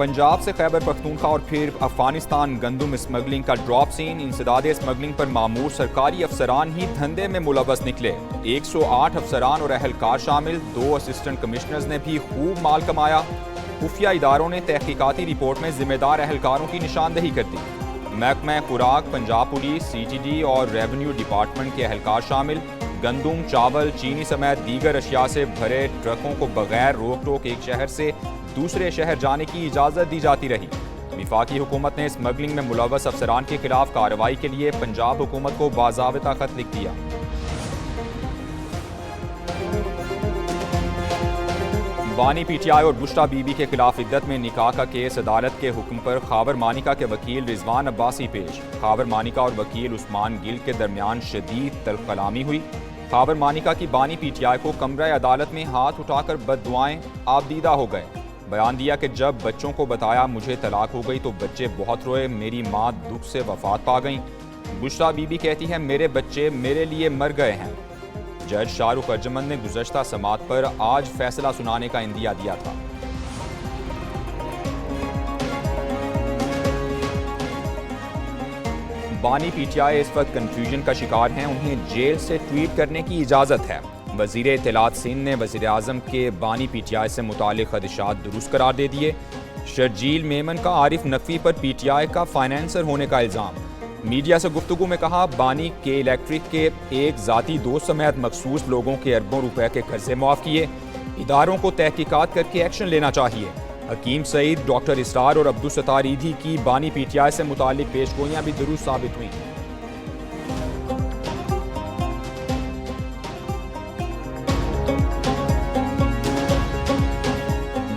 पंजाब से खैबर पख्तूनख्वा और फिर अफगानिस्तान गंदुम स्मगलिंग का ड्रॉप सीन। इंसदाद स्मगलिंग पर मामूर सरकारी अफसरान ही धंधे में मुलव्वस निकले। 108 अफसरान और अहलकार शामिल, 2 असिस्टेंट कमिश्नर्स ने भी खूब माल कमाया। खुफिया इदारों ने तहकीकाती रिपोर्ट में जिम्मेदार अहलकारों की निशानदही कर दी। महकमा खुराक, पंजाब पुलिस, CTD और रेवेन्यू डिपार्टमेंट के अहलकार शामिल। गंदुम, चावल, चीनी समेत दीगर अशिया से भरे ट्रकों को बगैर रोक टोक एक शहर से दूसरे शहर जाने की इजाज़त दी जाती रही। वफाकी हुकूमत ने स्मगलिंग में मुलव्वस अफसरान के खिलाफ कार्रवाई के लिए पंजाब हुकूमत को बाज़ाबिता खत लिख दिया। बानी PTI और बुश्रा बीबी के खिलाफ इद्दत में निकाह का केस। अदालत के हुक्म पर खाबर मानिका के वकील रिजवान अब्बासी पेश। खाबर मानिका और वकील उस्मान गिल के दरमियान शदीद तल्ख कलामी हुई। खाबर मानिका की बानी PTI को कमरा अदालत में हाथ उठाकर बददुआएं आबदीदा हो गए। बयान दिया कि जब बच्चों को बताया मुझे तलाक हो गई तो बच्चे बहुत रोए, मेरी माँ दुख से वफात पा गई। बुश्रा बीबी कहती है मेरे बच्चे मेरे लिए मर गए हैं। जज शाहरुख अर्जमंद ने गुज़श्ता समात पर आज फैसला सुनाने का इंदिया दिया था। बानी PTI इस वक्त कंफ्यूजन का शिकार हैं। उन्हें जेल से ट्वीट करने की इजाज़त है। वज़ीर इत्तलात सिंध ने वज़ीर आज़म के बानी PTI से मुतालिक खदशात दुरुस्त करार दे दिए। शर्जील मेमन का आरिफ नकवी पर PTI का फाइनेंसर होने का इल्ज़ाम। मीडिया से गुफ्तगू में कहा बानी के इलेक्ट्रिक के एक ज़ाती दोस्त समेत मखसूस लोगों के अरबों रुपए के कर्जे माफ़ किए। इदारों को तहकीकात करके एक्शन लेना चाहिए। हकीम सईद, डॉक्टर इसरार और अब्दुल सत्तार ईदी की बानी PTI से मुतालिक पेशगोइयाँ भी दुरुस्त साबित हुई।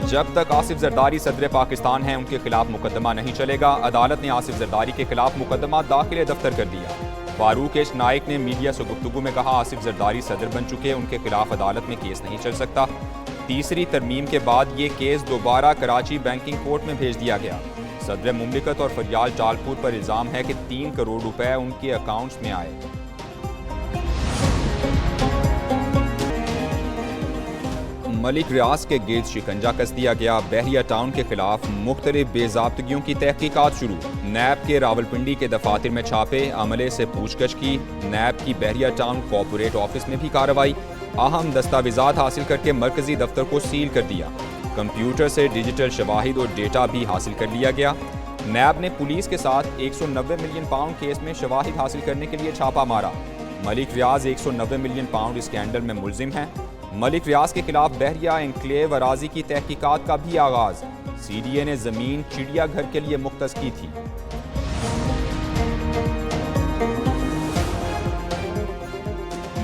जब तक आसिफ जरदारी सदर पाकिस्तान हैं उनके खिलाफ मुकदमा नहीं चलेगा। अदालत ने आसिफ जरदारी के खिलाफ मुकदमा दाखिले दफ्तर कर दिया। फारूक एच नाइक ने मीडिया से गुफ्तगू में कहा आसिफ जरदारी सदर बन चुके, उनके खिलाफ अदालत में केस नहीं चल सकता। तीसरी तरमीम के बाद ये केस दोबारा कराची बैंकिंग कोर्ट में भेज दिया गया। सदर मुमलिकत और फरियाल टालपुर पर इल्ज़ाम है कि 3 करोड़ रुपए उनके अकाउंट्स में आए। मलिक रियाज के गिर्द शिकंजा कस दिया गया। बहरिया टाउन के खिलाफ मुख्तलिफ बेज़ाब्तगियों की तहकीकात शुरू। नैब के रावलपिंडी के दफातर में छापे, अमले से पूछगछ की। नैब की बहरिया टाउन कॉर्पोरेट ऑफिस में भी कार्रवाई। अहम दस्तावेजात हासिल करके मरकजी दफ्तर को सील कर दिया। कंप्यूटर से डिजिटल शवाहिद और डेटा भी हासिल कर लिया गया। नैब ने पुलिस के साथ 190 मिलियन पाउंड केस में शवाहिद हासिल करने के लिए छापा मारा। मलिक रियाज 190 मिलियन पाउंड स्कैंडल में मुलजिम हैं। मलिक रियाज के खिलाफ बहरिया एनक्लेव अराजी की तहकीकात का भी आगाज। CDA ने जमीन चिड़ियाघर के लिए मुख्तस की थी।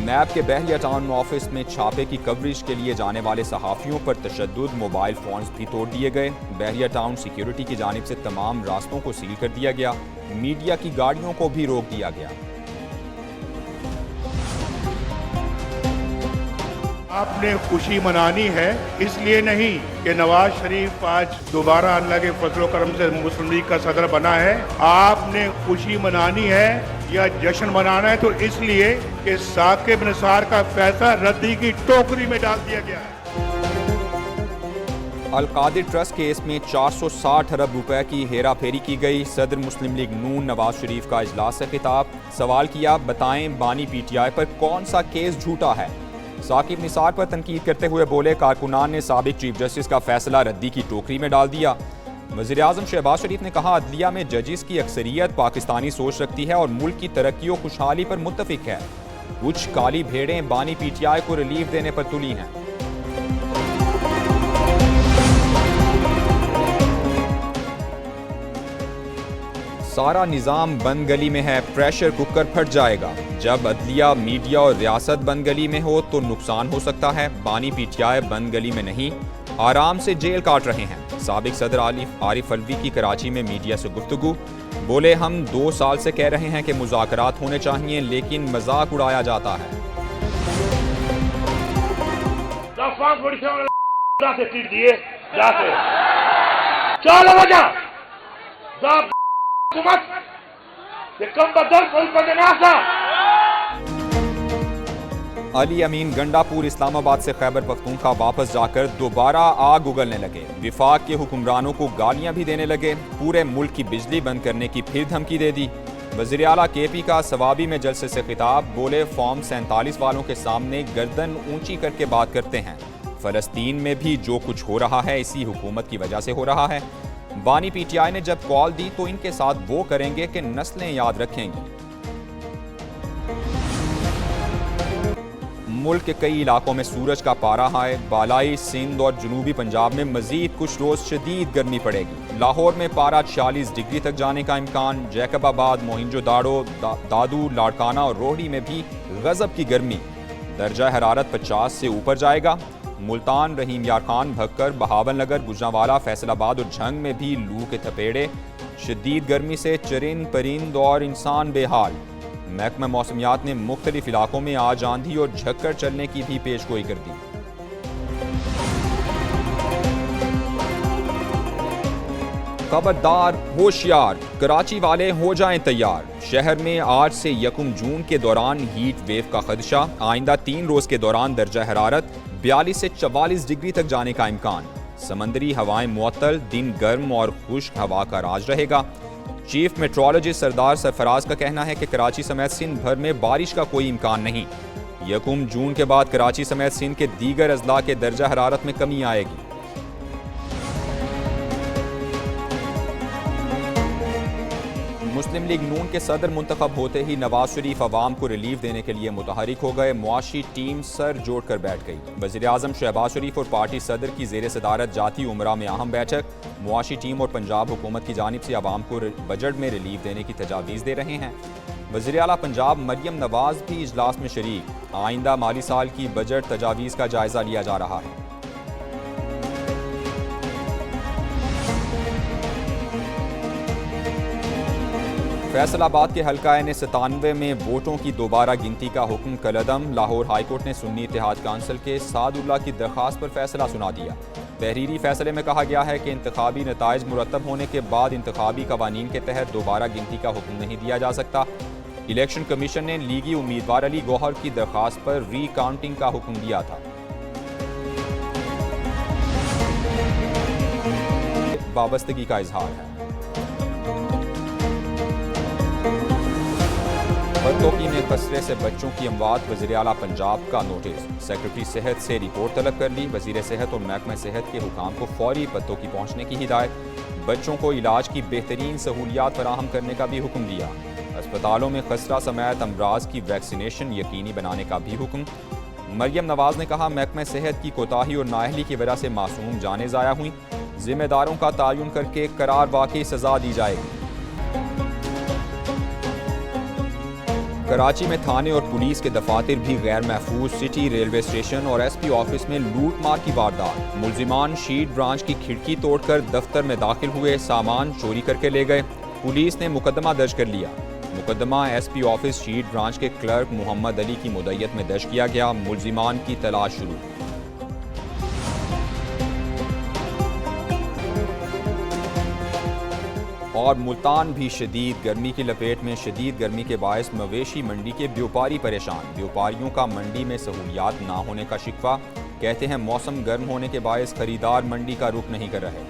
नैब के बहरिया टाउन ऑफिस में छापे की कवरेज के लिए जाने वाले सहाफियों पर तशद्दुद, मोबाइल फोन्स भी तोड़ दिए गए। बहरिया टाउन सिक्योरिटी की जानिब से तमाम रास्तों को सील कर दिया गया। मीडिया की गाड़ियों को भी रोक दिया गया। आपने खुशी मनानी है, इसलिए नहीं कि नवाज शरीफ आज दोबारा अल्लाह के फजल करम से मुस्लिम लीग का सदर बना है। आपने खुशी मनानी है या जश्न मनाना है तो इसलिए कि साकिब निसार का फैसला रद्दी की टोकरी में डाल दिया गया है। अलकादिर ट्रस्ट केस में 460 अरब रुपए की हेरा फेरी की गई। सदर मुस्लिम लीग नून नवाज शरीफ का इजलास से खिताब। सवाल किया बताएं बानी PTI पर कौन सा केस झूठा है। साकिब निसार पर तनकीद करते हुए बोले कारकुनान ने साबिक चीफ जस्टिस का फैसला रद्दी की टोकरी में डाल दिया। वज़ीर आज़म शहबाज शरीफ ने कहा अदलिया में जजिस की अक्सरियत पाकिस्तानी सोच रखती है और मुल्क की तरक्की और खुशहाली पर मुत्तफिक है। कुछ काली भेड़ें बानी PTI को रिलीफ देने पर तुली हैं। सारा निज़ाम बंद गली में है, प्रेशर कुकर फट जाएगा। जब अदलिया, मीडिया और रियासत बंद गली में हो तो नुकसान हो सकता है। बानी PTI बंद गली में नहीं, आराम से जेल काट रहे हैं। साबिक सदर आरिफ अलवी की कराची में मीडिया से गुफ्तगू। बोले हम 2 साल से कह रहे हैं कि मुज़ाकरात होने चाहिए लेकिन मजाक उड़ाया जाता है। अली अमीन गंडापुर इस्लामाबाद से खैबर पख्तूनख्वा वापस जाकर दोबारा आग उगलने लगे। विफाक के हुक्मरानों को गालियां भी देने लगे। पूरे मुल्क की बिजली बंद करने की फिर धमकी दे दी। वज़ीर आला KP का सवाबी में जलसे से खिताब, बोले फॉर्म 47 वालों के सामने गर्दन ऊंची करके बात करते हैं। फ़लस्तीन में भी जो कुछ हो रहा है इसी हुकूमत की वजह से हो रहा है। बानी PTI ने जब कॉल दी तो इनके साथ वो करेंगे कि नस्लें याद रखेंगी। मुल्क के कई इलाकों में सूरज का पारा हाई। बालाई सिंध और जनूबी पंजाब में मजीद कुछ रोज शदीद गर्मी पड़ेगी। लाहौर में पारा 46 डिग्री तक जाने का इम्कान। जैकबाबाद, मोहिंजोदाड़ो, दादू, लाड़काना और रोहड़ी में भी गजब की गर्मी। दर्जा हरारत 50 से ऊपर जाएगा। मुल्तान, रहीम यार खान, भक्कर, बहावलनगर, गुजरांवाला, फैसलाबाद और झंग में भी लू के थपेड़े। शदीद गर्मी से चरिंद परिंद और इंसान बेहाल। महकमा मौसमियात ने मुख्तलिफ इलाकों में आज आंधी और झक्कर चलने की भी पेशगोई कर दी। खबरदार, होशियार, कराची वाले हो जाएं तैयार। शहर में आज से 1 जून के दौरान हीट वेव का खदशा। आइंदा 3 रोज के दौरान दर्जा हरारत 42 से 44 डिग्री तक जाने का इम्कान। समंदरी हवाएं मुअत्तल, दिन गर्म और खुश्क हवा का राज रहेगा। चीफ मेट्रोलॉजिस्ट सरदार सरफराज का कहना है कि कराची समेत सिंध भर में बारिश का कोई इम्कान नहीं। 1 जून के बाद कराची समेत सिंध के दीगर अजला के दर्जा हरारत में कमी आएगी। मुस्लिम लीग नून के सदर मुंतखब होते ही नवाज शरीफ अवाम को रिलीफ देने के लिए मुतहरिक हो गए। मुआशी टीम सर जोड़कर बैठ गई। वज़ीर आज़म शहबाज शरीफ और पार्टी सदर की ज़ेर सदारत जाती उमरा में अहम बैठक। मुआशी टीम और पंजाब हुकूमत की जानिब से अवाम को बजट में रिलीफ देने की तजावीज़ दे रहे हैं। वज़ीर आला पंजाब मरियम नवाज भी इजलास में शरीक। आइंदा माली साल की बजट तजावीज़ का जायज़ा लिया जा रहा है। फैसलाबाद के हल्का N97 में वोटों की दोबारा गिनती का हुक्म कलअदम। लाहौर हाईकोर्ट ने सुन्नी इत्तेहाद काउंसिल के सादुल्ला की दरख्वास्त पर फैसला सुना दिया। तहरीरी फैसले में कहा गया है कि इंतखाबी नताइज मुरतब होने के बाद इंतखाबी कवानीन के तहत दोबारा गिनती का हुक्म नहीं दिया जा सकता। इलेक्शन कमीशन ने लीगी उम्मीदवार अली गौहर की दरख्वास्त पर री-काउंटिंग का हुक्म दिया था। वाबस्तगी का इजहार है। बदतौकी में कसरे से बच्चों की अमवात। वज़ीर आला पंजाब का नोटिस। सेक्रेटरी सेहत से रिपोर्ट तलब कर ली। वज़ीर सेहत और महकमा सेहत के हुकाम को फौरी बदतौकी पहुँचने की हिदायत। बच्चों को इलाज की बेहतरीन सहूलियात फराहम करने का भी हुक्म दिया। अस्पतालों में खसरा समेत अमराज की वैक्सीनेशन यकीनी बनाने का भी हुक्म। मरियम नवाज ने कहा, महकमा सेहत की कोताही और नाअहली की वजह से मासूम जानें ज़ाया हुई। जिम्मेदारों का तयन करके करार वाकई सजा दी जाएगी। कराची में थाने और पुलिस के दफातर भी गैर महफूज। सिटी, रेलवे स्टेशन और SP ऑफिस में लूट मार की वारदात। मुलजिमान शीट ब्रांच की खिड़की तोड़कर दफ्तर में दाखिल हुए, सामान चोरी करके ले गए। पुलिस ने मुकदमा दर्ज कर लिया। मुकदमा SP ऑफिस शीट ब्रांच के क्लर्क मोहम्मद अली की मुद्दत में दर्ज किया गया। मुलजिमान की तलाश शुरू। और मुल्तान भी शदीद गर्मी की लपेट में। शदीद गर्मी के बायस मवेशी मंडी के व्यापारी परेशान। व्यापारियों का मंडी में सहूलियात ना होने का शिकवा। कहते हैं मौसम गर्म होने के बायस खरीदार मंडी का रुख नहीं कर रहे।